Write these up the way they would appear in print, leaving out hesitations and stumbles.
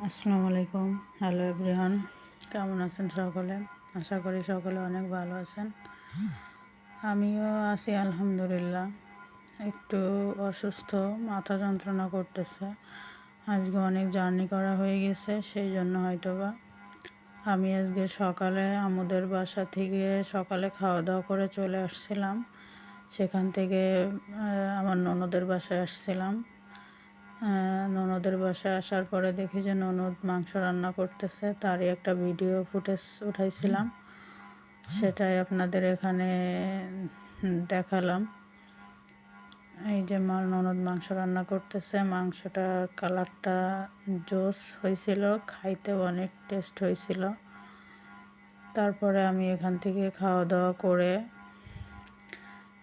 আসসালামু আলাইকুম। Hello everyone, কেমন আছেন সকলে? আশা করি সকলে অনেক ভালো আছেন। আমিও আছি আলহামদুলিল্লাহ। একটু অসুস্থ, মাথা যন্ত্রণা করতেছে। আজকে অনেক জার্নি করা হয়ে গেছে, সেই জন্য হয়তোবা আমি আজকে সকালে আমুদের বাসা থেকে সকালে খাওয়া দাওয়া করে চলে আসছিলাম। সেখান থেকে আমার ননদের বাসায় আসছিলাম। ননদের বাসায় আসার পরে দেখি যে ননদ মাংস রান্না করতেছে, তারই একটা ভিডিও ফুটেজ উঠাইছিলাম, সেটাই আপনাদের এখানে দেখালাম। এই যে ননদ মাংস রান্না করতেছে, মাংসটার কালারটা জোস হয়েছিল, খাইতেও অনেক টেস্ট হয়েছিল। তারপরে আমি এখান থেকে খাওয়া দাওয়া করে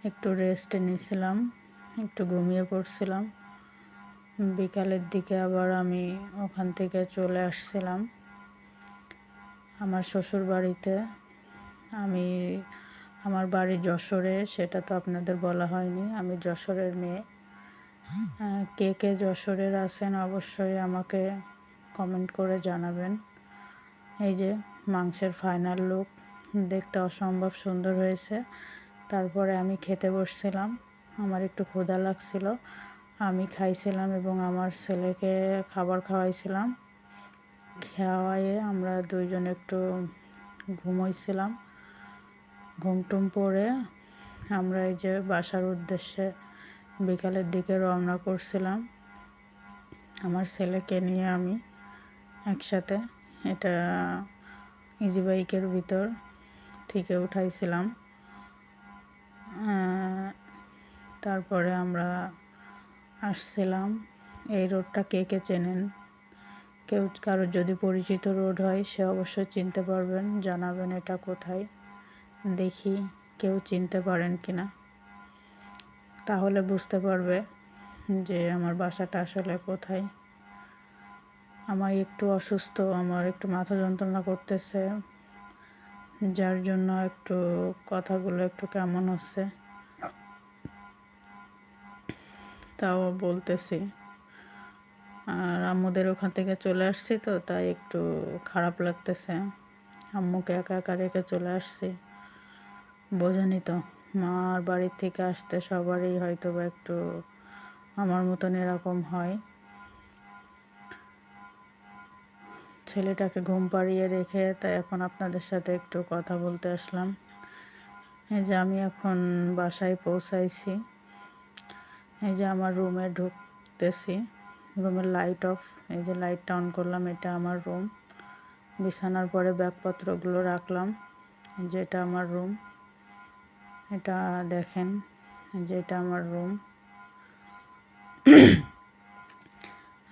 একটু রেস্ট নিয়েছিলাম, একটু ঘুমিয়ে পড়ছিলাম। বিকালের দিকে আবার আমি ওখান থেকে চলে আসছিলাম আমার শ্বশুর বাড়িতে। আমার বাড়ি যশোরে, সেটা তো আপনাদের বলা হয়নি। আমি যশোরের মেয়ে। কে কে যশোরের আছেন অবশ্যই আমাকে কমেন্ট করে জানাবেন। এই যে মাংসের ফাইনাল লুক, দেখতে অসম্ভব সুন্দর হয়েছে। তারপরে আমি খেতে বসছিলাম, আমার একটু ক্ষুধা লাগছিল, আমি খাইছিলাম এবং আমার ছেলেকে খাবার খাওয়াইছিলাম। খাওয়াইয়ে আমরা দুইজন একটু ঘুমোইছিলাম। ঘুমটুম পরে আমরা এই যে বাসার উদ্দেশ্যে বিকালের দিকে রওনা করছিলাম আমার ছেলেকে নিয়ে। আমি একসাথে এটা ইজি বাইকের ভিতর থেকে উঠাইছিলাম। তারপরে আমরা আসছিলাম। এই রোডটা কে কে চেনেন? কারোর যদি পরিচিত রোড হয় সে অবশ্যই চিনতে পারবেন, জানাবেন এটা কোথায়। দেখি কেউ চিনতে পারেন কিনা, তাহলে বুঝতে পারবে যে আমার বাসাটা আসলে কোথায়। আমার একটু অসুস্থ, আমার একটু মাথা যন্ত্রণা করতেছে, যার জন্য একটু কথাগুলো একটু কেমন হচ্ছে, তাও বলতেছি। আর আম্মুদের ওখান থেকে চলে আসছি তো, তাই একটু খারাপ লাগতেছে। আম্মুকে একা একা রেখে চলে আসছি। বোঝেনি তো, মার বাড়ির থেকে আসতে সবারই হয়তো বা একটু আমার মতন এরকম হয়। ছেলেটাকে ঘুম পাড়িয়ে রেখে তাই এখন আপনাদের সাথে একটু কথা বলতে আসলাম। এই যে আমি এখন বাসায় পৌঁছাইছি। এই যে আমার রুমে ঢুকতেছি, রুমের লাইট অফ। এই যে লাইটটা অন করলাম, এটা আমার রুম। বিছানার পরে ব্যাগপত্রগুলো রাখলাম, যেটা আমার রুম। এটা দেখেন, যেটা আমার রুম।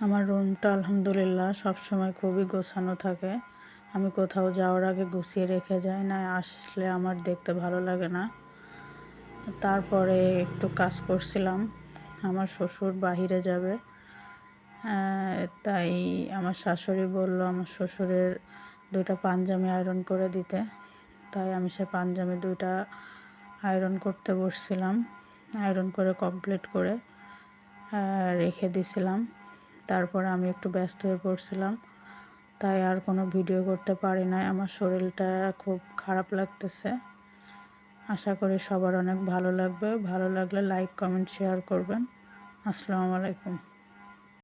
আমার রুমটা আলহামদুলিল্লাহ সবসময় খুবই গোছানো থাকে। আমি কোথাও যাওয়ার আগে গুছিয়ে রেখে যাই, না আসলে আমার দেখতে ভালো লাগে না। তারপরে একটু কাজ করছিলাম, আমার শ্বশুর বাহিরে যাবে, তাই আমার শাশুড়ি বলল আমার শ্বশুরের 2টা পাঞ্জাবি আয়রন করে দিতে। তাই আমি সে পাঞ্জাবি 2টা আয়রন করতে বসছিলাম। আয়রন করে কমপ্লিট করে রেখে দিছিলাম। তারপর আমি একটু ব্যস্ত হয়ে পড়ছিলাম, তাই আর কোনো ভিডিও করতে পারি নাই। আমার শরীরটা খুব খারাপ লাগতেছে। আশা করি সবার অনেক ভালো লাগবে। ভালো লাগলে লাইক, কমেন্ট, শেয়ার করবেন। আসসালামু আলাইকুম।